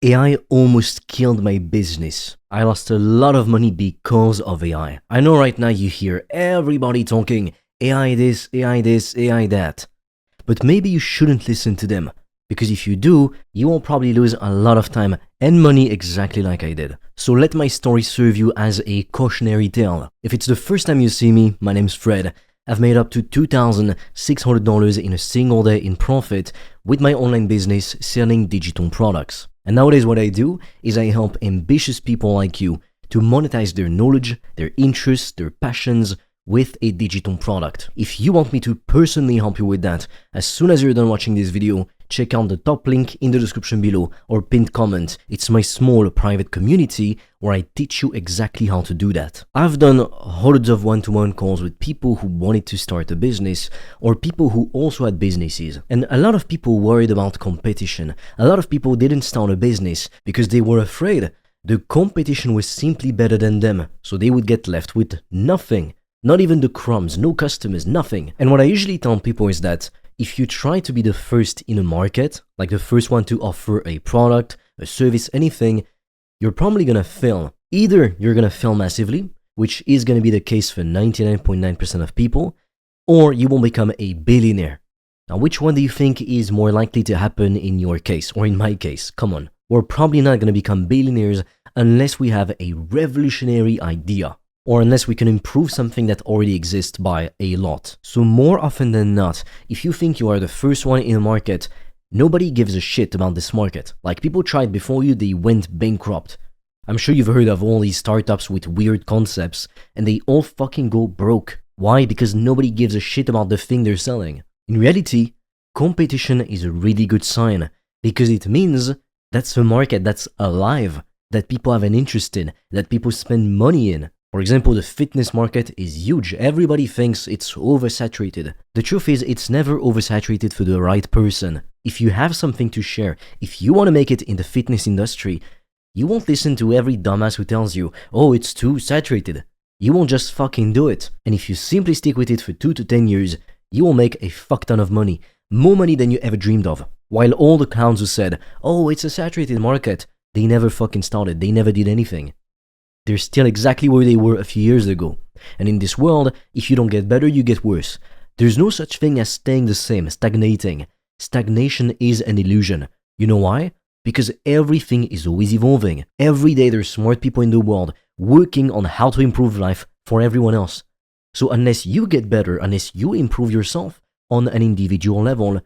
AI almost killed my business. I lost a lot of money because of AI. I know right now you hear everybody talking AI this, AI this, AI that. But maybe you shouldn't listen to them. Because if you do, you will probably lose a lot of time and money exactly like I did. So let my story serve you as a cautionary tale. If it's the first time you see me, my name's Fred. I've made up to $2,600 in a single day in profit with my online business selling digital products. And nowadays what I do is I help ambitious people like you to monetize their knowledge, their interests, their passions with a digital product. If you want me to personally help you with that, as soon as you're done watching this video, check out the top link in the description below or pinned comment. It's my small private community where I teach you exactly how to do that. I've done hundreds of one-to-one calls with people who wanted to start a business or people who also had businesses. And a lot of people worried about competition. A lot of people didn't start a business because they were afraid the competition was simply better than them, so they would get left with nothing. Not even the crumbs, no customers, nothing. And what I usually tell people is that if you try to be the first in a market, like the first one to offer a product, a service, anything, you're probably gonna fail. Either you're gonna fail massively, which is gonna be the case for 99.9% of people, or you will become a billionaire. Now, which one do you think is more likely to happen in your case, or in my case? Come on. We're probably not gonna become billionaires unless we have a revolutionary idea, or unless we can improve something that already exists by a lot. So more often than not, if you think you are the first one in a market, nobody gives a shit about this market. Like, people tried before you, they went bankrupt. I'm sure you've heard of all these startups with weird concepts, and they all fucking go broke. Why? Because nobody gives a shit about the thing they're selling. In reality, competition is a really good sign, because it means that's a market that's alive, that people have an interest in, that people spend money in. For example, the fitness market is huge. Everybody thinks it's oversaturated. The truth is, it's never oversaturated for the right person. If you have something to share, if you want to make it in the fitness industry, you won't listen to every dumbass who tells you, oh, it's too saturated. You won't just fucking do it. And if you simply stick with it for 2 to 10 years, you will make a fuck ton of money. More money than you ever dreamed of. While all the clowns who said, oh, it's a saturated market, they never fucking started. They never did anything. They're still exactly where they were a few years ago. And in this world, if you don't get better, you get worse. There's no such thing as staying the same, stagnating. Stagnation is an illusion. You know why? Because everything is always evolving. Every day there's smart people in the world working on how to improve life for everyone else. So unless you get better, unless you improve yourself on an individual level,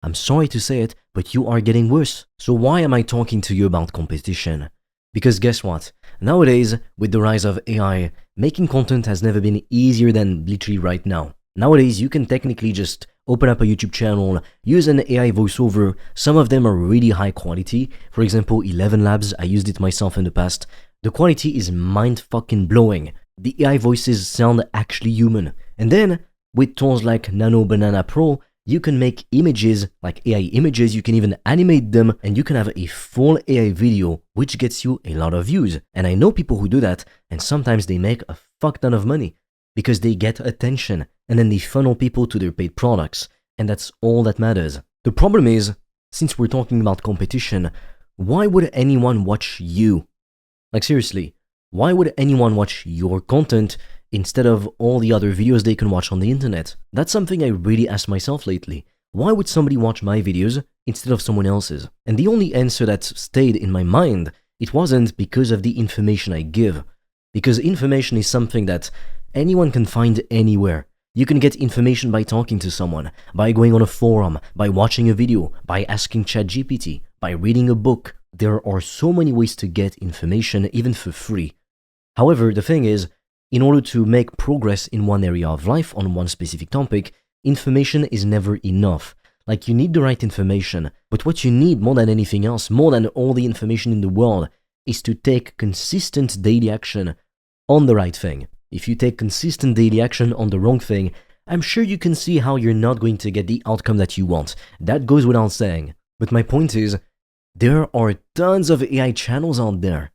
I'm sorry to say it, but you are getting worse. So why am I talking to you about competition? Because guess what? Nowadays, with the rise of AI, making content has never been easier than literally right now. Nowadays, you can technically just open up a YouTube channel, use an AI voiceover. Some of them are really high quality. For example, 11 Labs, I used it myself in the past. The quality is mind-fucking-blowing. The AI voices sound actually human. And then, with tools like Nano Banana Pro, you can make images, like AI images, you can even animate them, and you can have a full AI video, which gets you a lot of views. And I know people who do that, and sometimes they make a fuck ton of money, because they get attention, and then they funnel people to their paid products, and that's all that matters. The problem is, since we're talking about competition, why would anyone watch you? Like, seriously, why would anyone watch your content instead of all the other videos they can watch on the internet? That's something I really asked myself lately. Why would somebody watch my videos instead of someone else's? And the only answer that stayed in my mind, it wasn't because of the information I give. Because information is something that anyone can find anywhere. You can get information by talking to someone, by going on a forum, by watching a video, by asking ChatGPT, by reading a book. There are so many ways to get information, even for free. However, the thing is, in order to make progress in one area of life on one specific topic, information is never enough. Like, you need the right information, but what you need more than anything else, more than all the information in the world, is to take consistent daily action on the right thing. If you take consistent daily action on the wrong thing, I'm sure you can see how you're not going to get the outcome that you want. That goes without saying. But my point is, there are tons of AI channels out there.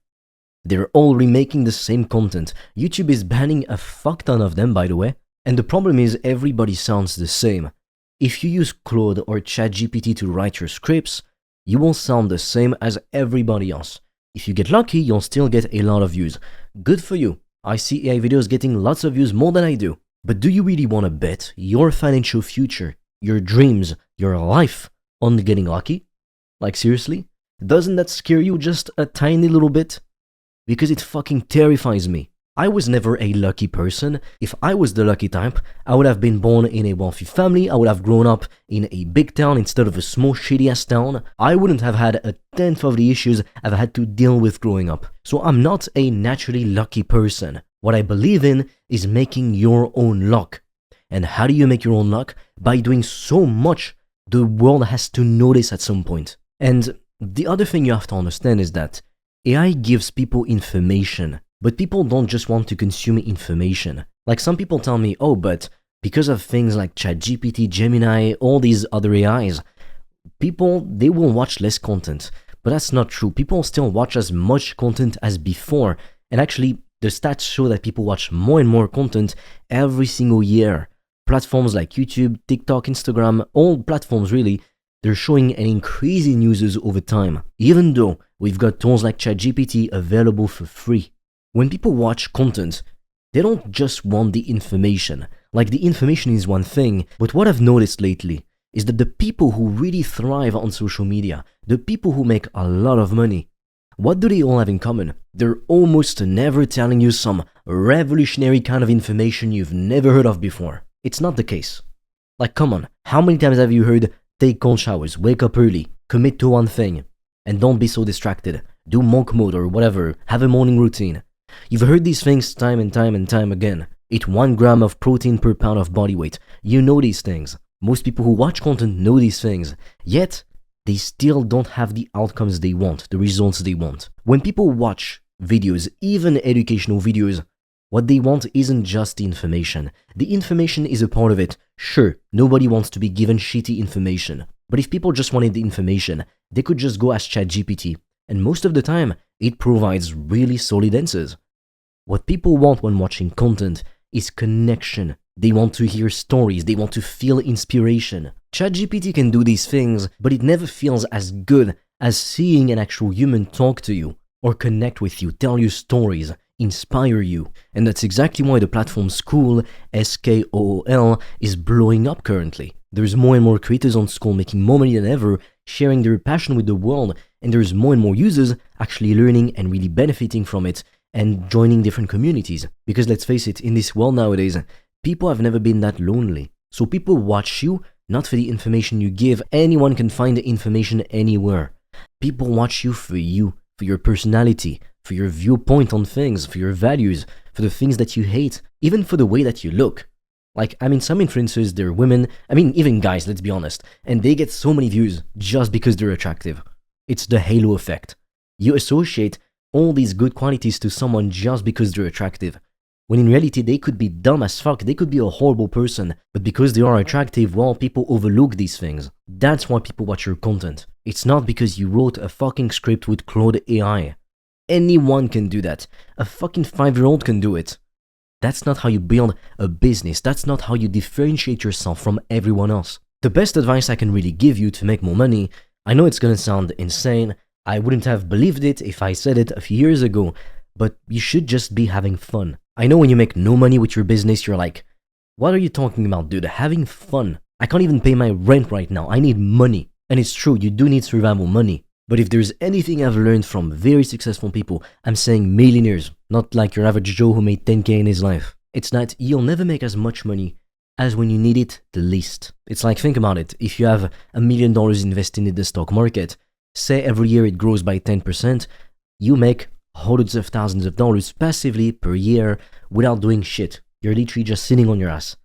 They're all remaking the same content. YouTube is banning a fuck ton of them, by the way. And the problem is, everybody sounds the same. If you use Claude or ChatGPT to write your scripts, you will sound the same as everybody else. If you get lucky, you'll still get a lot of views. Good for you. I see AI videos getting lots of views more than I do. But do you really want to bet your financial future, your dreams, your life on getting lucky? Like seriously? Doesn't that scare you just a tiny little bit? Because it fucking terrifies me. I was never a lucky person. If I was the lucky type, I would have been born in a wealthy family, I would have grown up in a big town instead of a small shitty ass town. I wouldn't have had a tenth of the issues I've had to deal with growing up. So I'm not a naturally lucky person. What I believe in is making your own luck. And how do you make your own luck? By doing so much the world has to notice at some point. And the other thing you have to understand is that AI gives people information, but people don't just want to consume information. Like some people tell me, oh, but because of things like ChatGPT, Gemini, all these other AIs, people, they will watch less content. But that's not true. People still watch as much content as before. And actually, the stats show that people watch more and more content every single year. Platforms like YouTube, TikTok, Instagram, all platforms really, they're showing an increase in users over time, even though we've got tools like ChatGPT available for free. When people watch content, they don't just want the information. Like the information is one thing, but what I've noticed lately is that the people who really thrive on social media, the people who make a lot of money, what do they all have in common? They're almost never telling you some revolutionary kind of information you've never heard of before. It's not the case. Like, come on, how many times have you heard, take cold showers, wake up early, commit to one thing, and don't be so distracted, do monk mode or whatever, have a morning routine. You've heard these things time and time and time again. Eat 1 gram of protein per pound of body weight. You know these things. Most people who watch content know these things. Yet, they still don't have the outcomes they want, the results they want. When people watch videos, even educational videos, what they want isn't just the information. The information is a part of it. Sure, nobody wants to be given shitty information. But if people just wanted the information, they could just go ask ChatGPT. And most of the time, it provides really solid answers. What people want when watching content is connection. They want to hear stories, they want to feel inspiration. ChatGPT can do these things, but it never feels as good as seeing an actual human talk to you, or connect with you, tell you stories, inspire you. And that's exactly why the platform School, SKOOL, is blowing up currently. There's more and more creators on School making more money than ever, sharing their passion with the world, and there's more and more users actually learning and really benefiting from it and joining different communities. Because let's face it, in this world nowadays, people have never been that lonely. So people watch you not for the information you give. Anyone can find the information anywhere. People watch you, for your personality, for your viewpoint on things, for your values, for the things that you hate, even for the way that you look. Like, some influencers, they're women, even guys, let's be honest, and they get so many views just because they're attractive. It's the halo effect. You associate all these good qualities to someone just because they're attractive, when in reality they could be dumb as fuck, they could be a horrible person, but because they are attractive, well, people overlook these things. That's why people watch your content. It's not because you wrote a fucking script with Claude AI. Anyone can do that. A fucking 5-year-old can do it. That's not how you build a business. That's not how you differentiate yourself from everyone else. The best advice I can really give you to make more money, I know it's gonna sound insane, I wouldn't have believed it if I said it a few years ago, but you should just be having fun. I know when you make no money with your business, you're like, what are you talking about, dude? Having fun. I can't even pay my rent right now. I need money. And it's true, you do need survival money. But if there's anything I've learned from very successful people, I'm saying millionaires, not like your average Joe who made 10K in his life. It's that you'll never make as much money as when you need it the least. It's like, think about it. If you have $1 million invested in the stock market, say every year it grows by 10%, you make hundreds of thousands of dollars passively per year without doing shit. You're literally just sitting on your ass.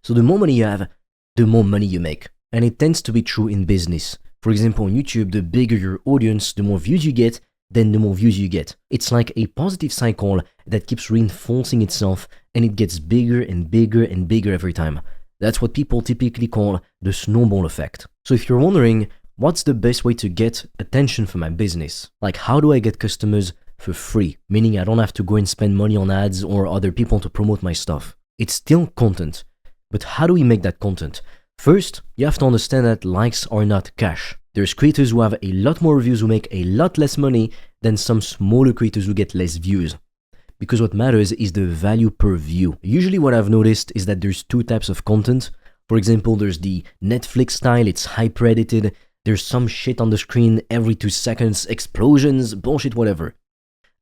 So the more money you have, the more money you make. And it tends to be true in business. For example, on YouTube, the bigger your audience, the more views you get, then the more views you get. It's like a positive cycle that keeps reinforcing itself, and it gets bigger and bigger and bigger every time. That's what people typically call the snowball effect. So if you're wondering, what's the best way to get attention for my business? Like, how do I get customers for free? Meaning I don't have to go and spend money on ads or other people to promote my stuff. It's still content. But how do we make that content? First, you have to understand that likes are not cash. There's creators who have a lot more views who make a lot less money than some smaller creators who get less views. Because what matters is the value per view. Usually what I've noticed is that there's two types of content. For example, there's the Netflix style, it's hyper-edited, there's some shit on the screen every 2 seconds, explosions, bullshit, whatever.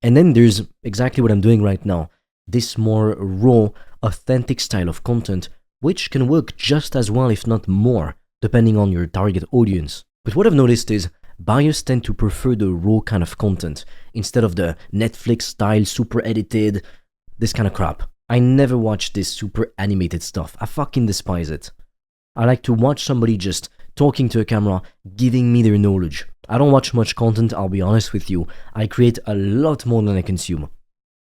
And then there's exactly what I'm doing right now, this more raw, authentic style of content, which can work just as well, if not more, depending on your target audience. But what I've noticed is buyers tend to prefer the raw kind of content instead of the Netflix style, super edited, this kind of crap. I never watch this super animated stuff. I fucking despise it. I like to watch somebody just talking to a camera, giving me their knowledge. I don't watch much content, I'll be honest with you. I create a lot more than I consume.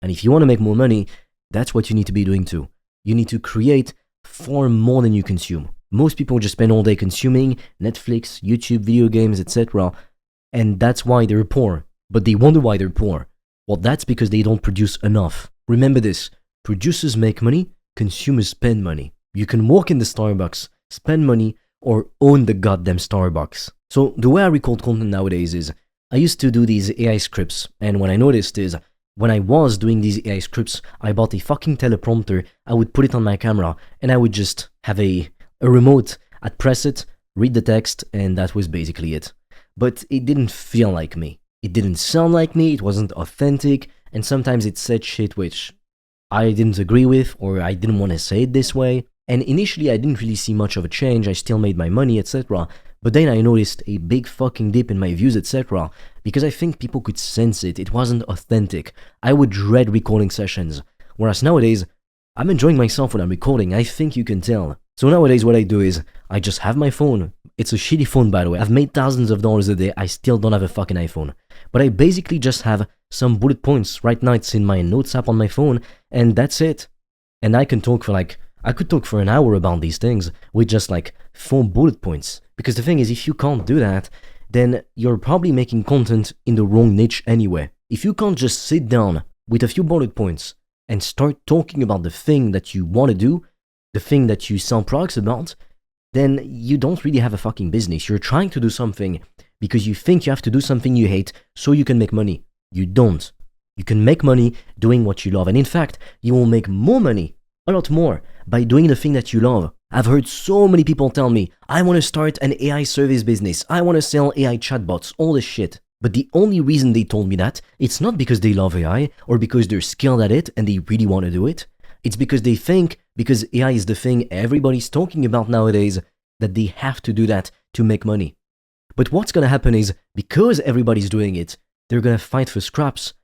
And if you want to make more money, that's what you need to be doing too. You need to create far more than you consume. Most people just spend all day consuming Netflix, YouTube, video games, etc. And that's why they're poor. But they wonder why they're poor. Well, that's because they don't produce enough. Remember this, producers make money, consumers spend money. You can walk in the Starbucks, spend money, or own the goddamn Starbucks. So the way I record content nowadays is, I used to do these AI scripts, and what I noticed is, when I was doing these AI scripts, I bought a fucking teleprompter, I would put it on my camera, and I would just have a remote, I'd press it, read the text, and that was basically it. But it didn't feel like me. It didn't sound like me, it wasn't authentic, and sometimes it said shit which I didn't agree with, or I didn't want to say it this way. And initially I didn't really see much of a change, I still made my money, etc. But then I noticed a big fucking dip in my views, etc. Because I think people could sense it, it wasn't authentic. I would dread recording sessions. Whereas nowadays, I'm enjoying myself when I'm recording, I think you can tell. So nowadays what I do is, I just have my phone. It's a shitty phone, by the way. I've made thousands of dollars a day, I still don't have a fucking iPhone. But I basically just have some bullet points. Right now it's in my notes app on my phone, and that's it. And I can talk for I could talk for an hour about these things with just 4 bullet points. Because the thing is, if you can't do that, then you're probably making content in the wrong niche anyway. If you can't just sit down with a few bullet points and start talking about the thing that you want to do, the thing that you sell products about, then you don't really have a fucking business. You're trying to do something because you think you have to do something you hate so you can make money. You don't. You can make money doing what you love. And in fact, you will make more money, a lot more, by doing the thing that you love. I've heard so many people tell me, I want to start an AI service business. I want to sell AI chatbots, all this shit. But the only reason they told me that, it's not because they love AI or because they're skilled at it and they really want to do it. It's because they think, because AI is the thing everybody's talking about nowadays, that they have to do that to make money. But what's going to happen is, because everybody's doing it, they're going to fight for scraps.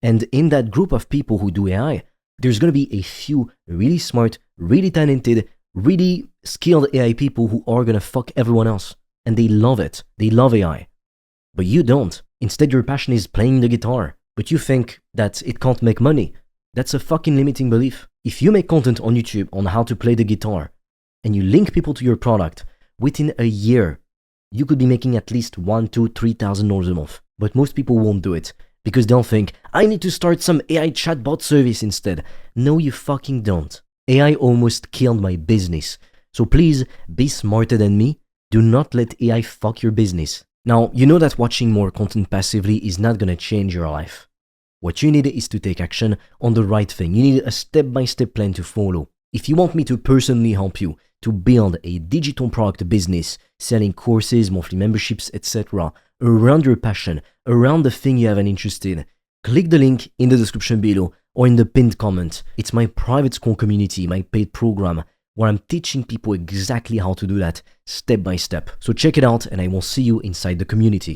And in that group of people who do AI, there's going to be a few really smart, really talented, really skilled AI people who are going to fuck everyone else. And they love it. They love AI. But you don't. Instead, your passion is playing the guitar. But you think that it can't make money. That's a fucking limiting belief. If you make content on YouTube on how to play the guitar, and you link people to your product, within a year, you could be making at least $1,000, $2,000, $3,000 a month. But most people won't do it. Because they'll think, I need to start some AI chatbot service instead. No, you fucking don't. AI almost killed my business. So please, be smarter than me. Do not let AI fuck your business. Now, you know that watching more content passively is not gonna change your life. What you need is to take action on the right thing. You need a step-by-step plan to follow. If you want me to personally help you to build a digital product business, selling courses, monthly memberships, etc., around your passion, around the thing you have an interest in, click the link in the description below or in the pinned comment. It's my private school community, my paid program, where I'm teaching people exactly how to do that step by step. So check it out and I will see you inside the community.